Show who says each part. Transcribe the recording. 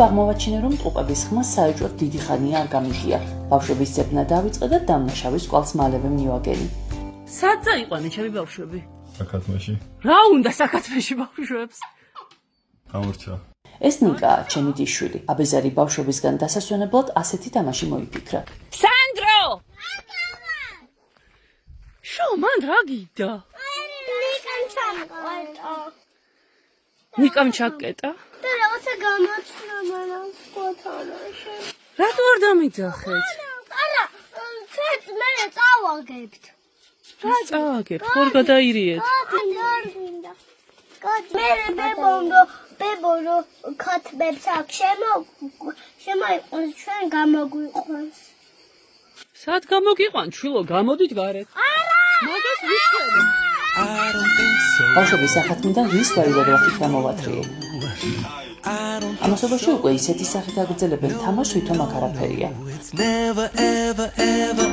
Speaker 1: აღმოვაჩინე, რომ ტყუპების ხმა საეჭვოდ დიდი ხანია არ გამიგია. ბავშვების ძებნა დაიწყე და დამნაშავის კვალს მალევე მივაგენი.
Speaker 2: სად წაიყვანე ჩემი ბავშვები?
Speaker 3: საქართველოში.
Speaker 2: რა უნდა საქართველოში ბავშვებს?
Speaker 3: გამორჩა.
Speaker 1: ეს ნიკა, ჩემი დიშვილი, აბეზარი ბავშვებისგან დასასვენებლად ასეთი თამაში მოიფიქრა.
Speaker 2: სანდრო! შო, მან რა გიდა? ნიკამ ჩაკეტა?
Speaker 4: და რაღაცა გამოცნო მანასკოთანაში.
Speaker 2: რატო არ დამიძახეთ?
Speaker 4: არა, ცეც მე წავაგებთ.
Speaker 2: რა წავაგებთ? ხორ გადაირიეთ.
Speaker 4: გინდა. მე ბებონო ქათბებს აქ შემოიყვანს ჩვენ გამოგვიყვანს.
Speaker 2: სად გამოგიყვან? ჩვილო, გამოდით გარეთ.
Speaker 4: არა!
Speaker 2: მაგას ვიშველი.
Speaker 1: ბავშვების სახათმიდან რის გარიდადვახით გამოვათრიე. ამასობაში უკვე ისეთი სახით აგრძელებენ თამაშს, ვითომ აქ არაფერია.
Speaker 5: Never ever ever